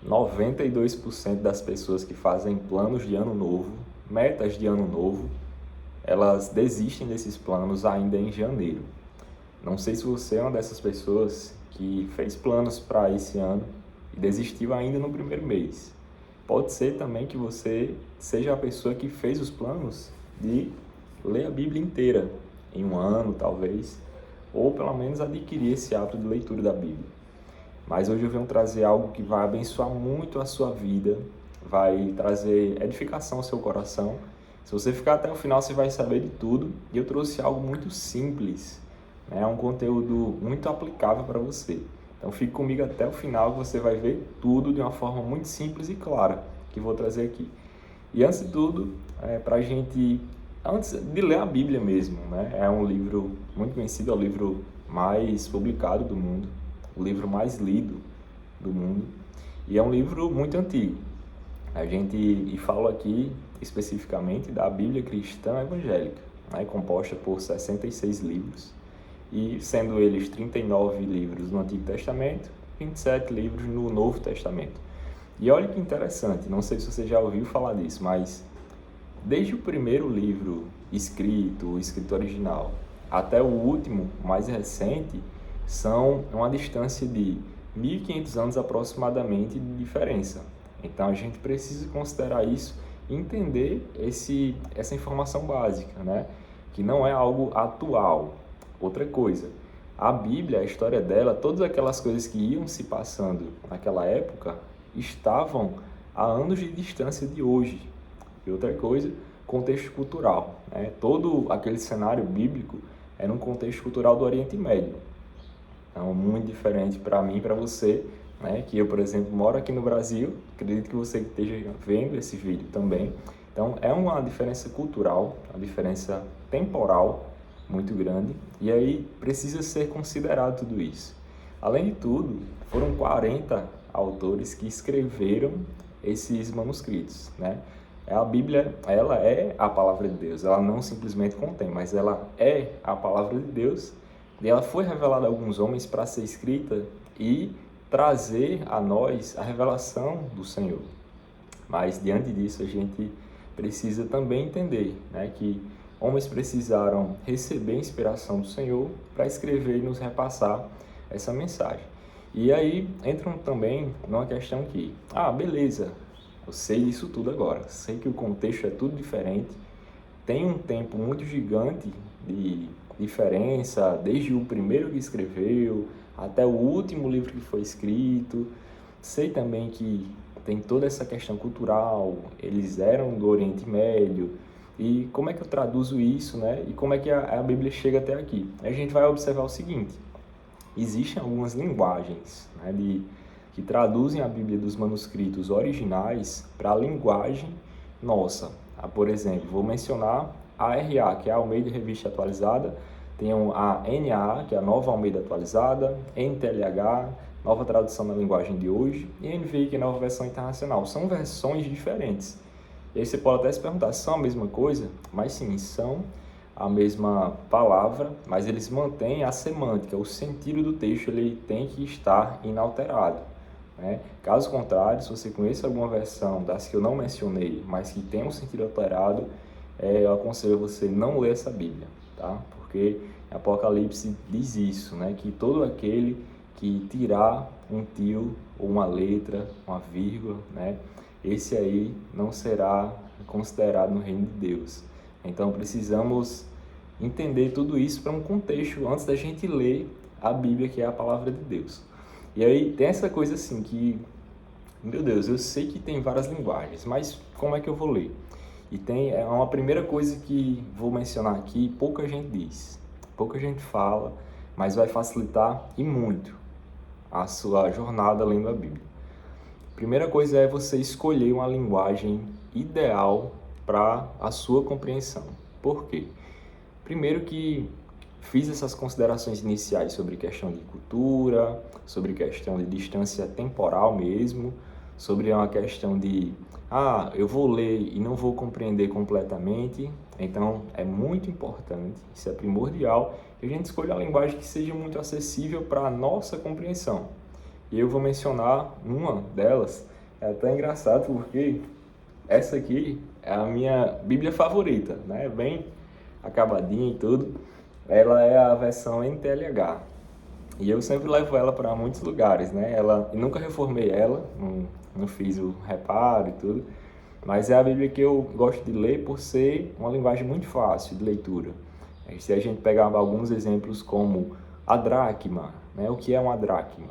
92% das pessoas que fazem planos de ano novo, metas de ano novo, elas desistem desses planos ainda em janeiro. Não sei se você é uma dessas pessoas que fez planos para esse ano e desistiu ainda no primeiro mês. Pode ser também que você seja a pessoa que fez os planos de ler a Bíblia inteira em um ano, talvez, ou pelo menos adquirir esse hábito de leitura da Bíblia. Mas hoje eu venho trazer algo que vai abençoar muito a sua vida, vai trazer edificação ao seu coração. Se você ficar até o final, você vai saber de tudo. E eu trouxe algo muito simples, né? Um conteúdo muito aplicável para você. Então fique comigo até o final, que você vai ver tudo de uma forma muito simples e clara que vou trazer aqui. E antes de tudo, antes de ler a Bíblia mesmo, né? É um livro muito conhecido, é o livro mais publicado do mundo, o livro mais lido do mundo, e é um livro muito antigo. E falo aqui especificamente da Bíblia Cristã Evangélica, né? Composta por 66 livros, e sendo eles 39 livros no Antigo Testamento, 27 livros no Novo Testamento. E olha que interessante, não sei se você já ouviu falar disso, mas desde o primeiro livro escrito, o escrito original, até o último, mais recente, são uma distância de 1.500 anos aproximadamente de diferença. Então a gente precisa considerar isso e entender essa informação básica, né? Que não é algo atual. Outra coisa, a Bíblia, a história dela, todas aquelas coisas que iam se passando naquela época, estavam a anos de distância de hoje. E outra coisa, contexto cultural, né? Todo aquele cenário bíblico era um contexto cultural do Oriente Médio. Então, muito diferente para mim e para você, né? Que eu, por exemplo, moro aqui no Brasil, acredito que você esteja vendo esse vídeo também. Então, é uma diferença cultural, uma diferença temporal muito grande, e aí precisa ser considerado tudo isso. Além de tudo, foram 40 autores que escreveram esses manuscritos, né? A Bíblia, ela é a palavra de Deus, ela não simplesmente contém, mas ela é a palavra de Deus, e ela foi revelada a alguns homens para ser escrita e trazer a nós a revelação do Senhor. Mas diante disso a gente precisa também entender, né, que homens precisaram receber a inspiração do Senhor para escrever e nos repassar essa mensagem. E aí entram também numa questão que, beleza, eu sei disso tudo agora, sei que o contexto é tudo diferente, tem um tempo muito gigante de diferença, desde o primeiro que escreveu até o último livro que foi escrito. Sei também que tem toda essa questão cultural, eles eram do Oriente Médio, e como é que eu traduzo isso, né? E como é que a Bíblia chega até aqui? A gente vai observar o seguinte: existem algumas linguagens, né, que traduzem a Bíblia dos manuscritos originais para a linguagem nossa. Por exemplo, vou mencionar a RA, que é a Almeida Revista Atualizada, tem a NAA, que é a Nova Almeida Atualizada, NTLH, Nova Tradução na Linguagem de Hoje, e NVI, que é a Nova Versão Internacional. São versões diferentes. E aí você pode até se perguntar, são a mesma coisa? Mas sim, são a mesma palavra, mas eles mantêm a semântica, o sentido do texto ele tem que estar inalterado, né? Caso contrário, se você conhece alguma versão das que eu não mencionei, mas que tem um sentido alterado, eu aconselho você não ler essa Bíblia, tá? Porque Apocalipse diz isso, né? Que todo aquele que tirar um tio ou uma letra, uma vírgula, né? Esse aí não será considerado no reino de Deus. Então precisamos entender tudo isso para um contexto antes da gente ler a Bíblia, que é a palavra de Deus. E aí tem essa coisa assim que, meu Deus, eu sei que tem várias linguagens, mas como é que eu vou ler? E tem uma primeira coisa que vou mencionar aqui, pouca gente diz, pouca gente fala, mas vai facilitar e muito a sua jornada lendo a Bíblia. Primeira coisa é você escolher uma linguagem ideal para a sua compreensão. Por quê? Primeiro que fiz essas considerações iniciais sobre questão de cultura, sobre questão de distância temporal mesmo, sobre uma questão de, eu vou ler e não vou compreender completamente. Então, é muito importante, isso é primordial, que a gente escolha uma linguagem que seja muito acessível para a nossa compreensão. E eu vou mencionar uma delas. É até engraçado porque essa aqui é a minha Bíblia favorita, né? Bem acabadinha e tudo. Ela é a versão NTLH. E eu sempre levo ela para muitos lugares, né? Eu nunca reformei ela, não fiz o reparo e tudo. Mas é a Bíblia que eu gosto de ler por ser uma linguagem muito fácil de leitura. Se a gente pegar alguns exemplos como a dracma, né? O que é uma dracma?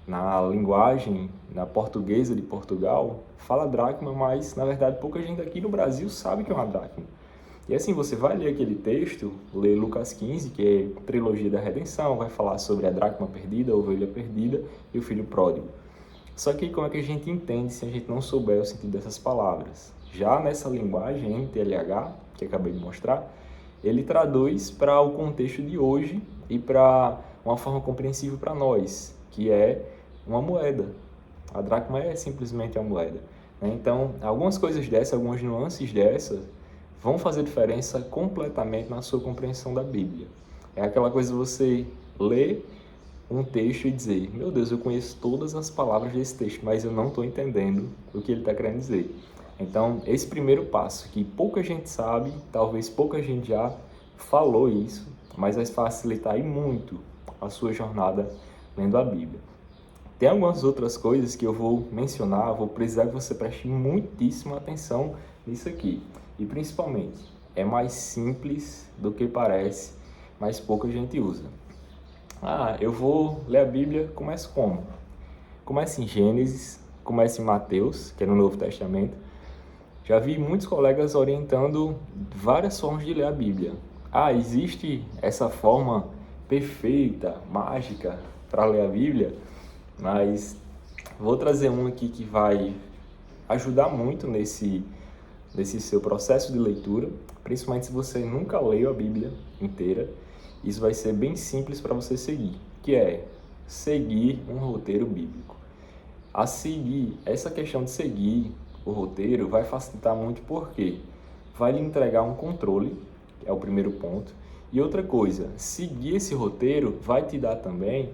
Na linguagem, na portuguesa de Portugal, fala dracma, mas na verdade pouca gente aqui no Brasil sabe que é uma dracma. E assim, você vai ler aquele texto, ler Lucas 15, que é a trilogia da redenção, vai falar sobre a dracma perdida, a ovelha perdida e o filho pródigo. Só que como é que a gente entende se a gente não souber o sentido dessas palavras? Já nessa linguagem NTLH, que acabei de mostrar, ele traduz para o contexto de hoje e para uma forma compreensível para nós, que é uma moeda. A dracma é simplesmente a moeda, né? Então, algumas coisas dessas, algumas nuances dessas, vão fazer diferença completamente na sua compreensão da Bíblia. É aquela coisa de você ler um texto e dizer, meu Deus, eu conheço todas as palavras desse texto, mas eu não estou entendendo o que ele está querendo dizer. Então, esse primeiro passo, que pouca gente sabe, talvez pouca gente já falou isso, mas vai facilitar aí muito a sua jornada lendo a Bíblia. Tem algumas outras coisas que eu vou mencionar, vou precisar que você preste muitíssima atenção nisso aqui. E principalmente, é mais simples do que parece, mas pouca gente usa. Eu vou ler a Bíblia, começo como? Começa em Gênesis, começa em Mateus, que é no Novo Testamento. Já vi muitos colegas orientando várias formas de ler a Bíblia. Existe essa forma perfeita, mágica para ler a Bíblia, mas vou trazer um aqui que vai ajudar muito nesse seu processo de leitura, principalmente se você nunca leu a Bíblia inteira. Isso vai ser bem simples para você seguir, que é seguir um roteiro bíblico. Essa questão de seguir o roteiro vai facilitar muito porque vai lhe entregar um controle, que é o primeiro ponto, e outra coisa, seguir esse roteiro vai te dar também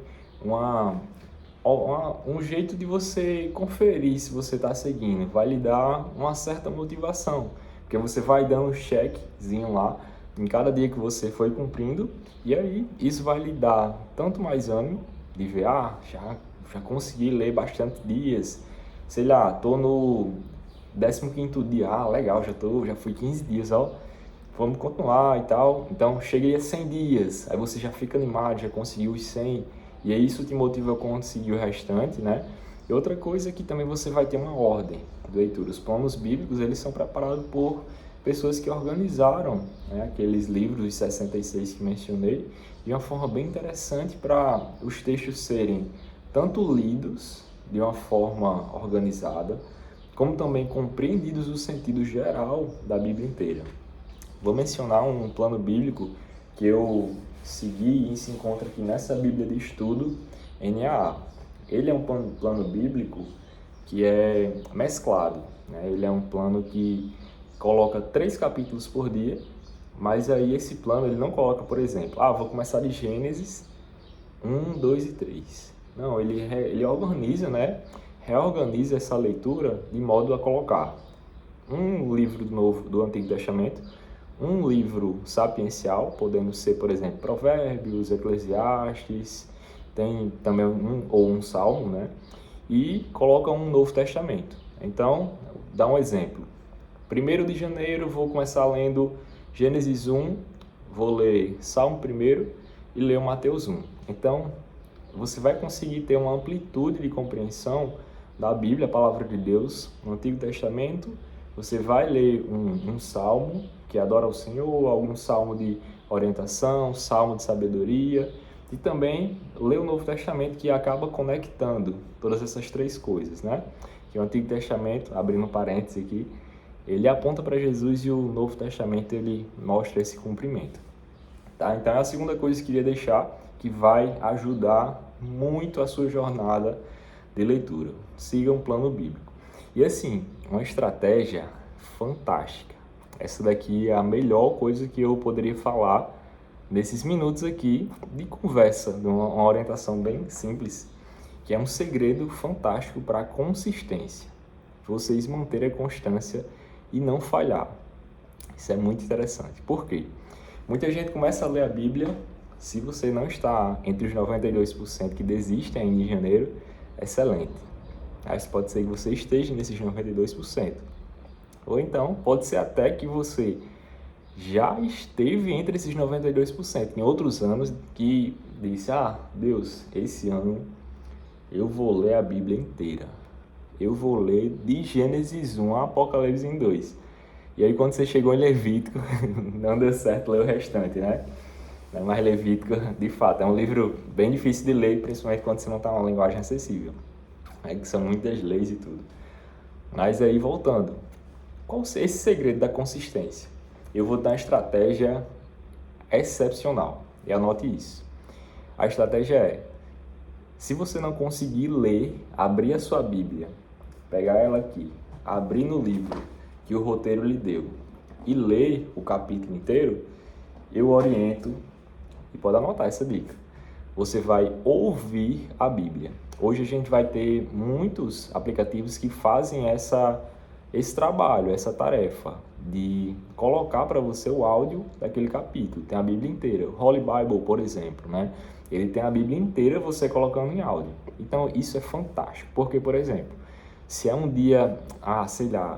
um jeito de você conferir se você está seguindo, vai lhe dar uma certa motivação, porque você vai dando um checkzinho lá em cada dia que você foi cumprindo, e aí isso vai lhe dar tanto mais ânimo de ver, já consegui ler bastante dias, sei lá, tô no 15º dia, legal, já fui 15 dias, vamos continuar e tal. Então, cheguei a 100 dias, aí você já fica animado, já conseguiu os 100, e aí isso te motiva a conseguir o restante, né? E outra coisa é que também você vai ter uma ordem de leitura. Os planos bíblicos, eles são preparados por pessoas que organizaram, né, aqueles livros, os 66 que mencionei, de uma forma bem interessante para os textos serem tanto lidos de uma forma organizada, como também compreendidos no sentido geral da Bíblia inteira. Vou mencionar um plano bíblico que eu segui e se encontra aqui nessa Bíblia de Estudo, NAA. Ele é um plano bíblico que é mesclado, né? Ele é um plano que coloca 3 capítulos por dia, mas aí esse plano ele não coloca, por exemplo, vou começar de Gênesis 1, 2 e 3. Não, ele organiza, né? Reorganiza essa leitura de modo a colocar um livro do Antigo Testamento, um livro sapiencial, podendo ser, por exemplo, Provérbios, Eclesiastes, tem também um Salmo, né? E coloca um Novo Testamento. Então, dá um exemplo. 1º de janeiro, vou começar lendo Gênesis 1, vou ler Salmo 1 e ler o Mateus 1. Então, você vai conseguir ter uma amplitude de compreensão da Bíblia, a Palavra de Deus, no Antigo Testamento. Você vai ler um salmo que adora ao Senhor, algum salmo de orientação, salmo de sabedoria, e também ler o Novo Testamento, que acaba conectando todas essas 3 coisas, né? Que o Antigo Testamento, abrindo um parênteses aqui, ele aponta para Jesus e o Novo Testamento ele mostra esse cumprimento. Tá? Então é a segunda coisa que eu queria deixar, que vai ajudar muito a sua jornada de leitura. Siga um plano bíblico. E assim, uma estratégia fantástica. Essa daqui é a melhor coisa que eu poderia falar nesses minutos aqui de conversa, de uma orientação bem simples. que é um segredo fantástico para a consistência. Vocês manterem a constância e não falhar. Isso é muito interessante. Por quê? Muita gente começa a ler a Bíblia. Se você não está entre os 92% que desistem ainda em janeiro, excelente. Mas pode ser que você esteja nesses 92%. Ou então, pode ser até que você já esteve entre esses 92%. Em outros anos que disse, Deus, esse ano eu vou ler a Bíblia inteira. Eu vou ler de Gênesis 1 a Apocalipse 2. E aí quando você chegou em Levítico, não deu certo ler o restante, né? Mas Levítico, de fato, é um livro bem difícil de ler, principalmente quando você não está numa linguagem acessível. Que são muitas leis e tudo. Mas aí, voltando, qual é esse segredo da consistência? Eu vou dar uma estratégia excepcional, e anote isso. A estratégia é, se você não conseguir ler, abrir a sua Bíblia, pegar ela aqui, abrir no livro que o roteiro lhe deu e ler o capítulo inteiro, eu oriento, e pode anotar essa dica, você vai ouvir a Bíblia. Hoje a gente vai ter muitos aplicativos que fazem esse trabalho, essa tarefa de colocar para você o áudio daquele capítulo. Tem a Bíblia inteira. O Holy Bible, por exemplo, né? Ele tem a Bíblia inteira você colocando em áudio. Então isso é fantástico, porque, por exemplo, se é um dia,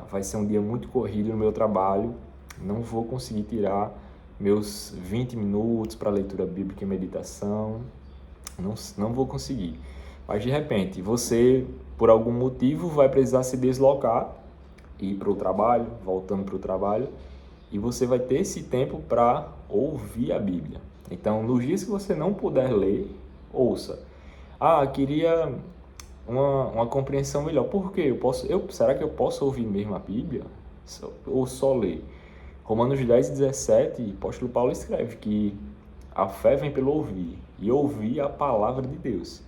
vai ser um dia muito corrido no meu trabalho, não vou conseguir tirar meus 20 minutos para leitura bíblica e meditação, não vou conseguir. Mas de repente, você, por algum motivo, vai precisar se deslocar, ir para o trabalho, voltando para o trabalho, e você vai ter esse tempo para ouvir a Bíblia. Então, nos dias que você não puder ler, ouça. Queria uma compreensão melhor. Por quê? Será que eu posso ouvir mesmo a Bíblia? Ou só ler? Romanos 10:17, o apóstolo Paulo escreve que a fé vem pelo ouvir, e ouvir a palavra de Deus.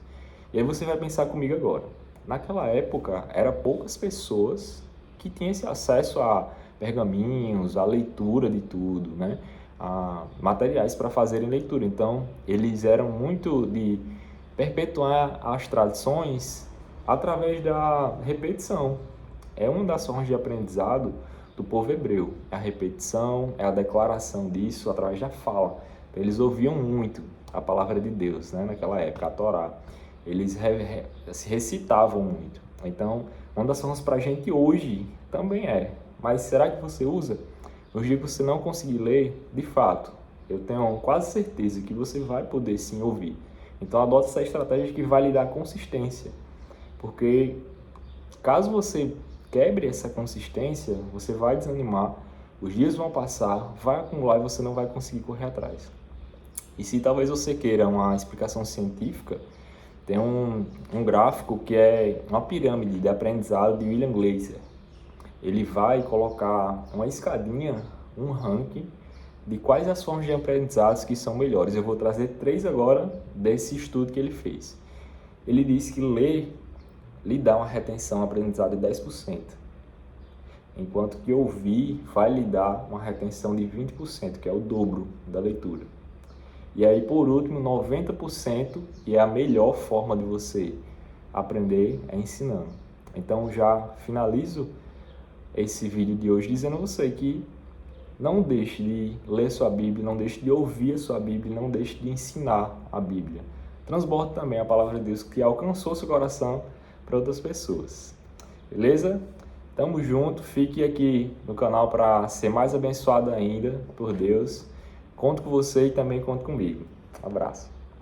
E aí você vai pensar comigo agora. Naquela época, eram poucas pessoas que tinham esse acesso a pergaminhos, a leitura de tudo, né? A materiais para fazerem leitura. Então, eles eram muito de perpetuar as tradições através da repetição. É uma das formas de aprendizado do povo hebreu. A repetição, é a declaração disso através da fala. Então, eles ouviam muito a palavra de Deus, né? Naquela época, a Torá. Eles recitavam muito. Então, uma das formas para a gente hoje também é. Mas será que você usa? Nos dias que você não conseguir ler, de fato, eu tenho quase certeza que você vai poder sim ouvir. Então, adote essa estratégia que vai lhe dar consistência. Porque caso você quebre essa consistência, você vai desanimar, os dias vão passar, vai acumular e você não vai conseguir correr atrás. E se talvez você queira uma explicação científica, tem um gráfico que é uma pirâmide de aprendizado de William Glasser. Ele vai colocar uma escadinha, um ranking de quais as formas de aprendizados que são melhores. Eu vou trazer 3 agora desse estudo que ele fez. Ele disse que ler lhe dá uma retenção aprendizado de 10%, enquanto que ouvir vai lhe dar uma retenção de 20%, que é o dobro da leitura. E aí, por último, 90%, e é a melhor forma de você aprender é ensinando. Então, já finalizo esse vídeo de hoje dizendo a você que não deixe de ler sua Bíblia, não deixe de ouvir a sua Bíblia, não deixe de ensinar a Bíblia. Transborde também a palavra de Deus que alcançou seu coração para outras pessoas. Beleza? Tamo junto, fique aqui no canal para ser mais abençoado ainda por Deus. Conto com você e também conto comigo. Um abraço.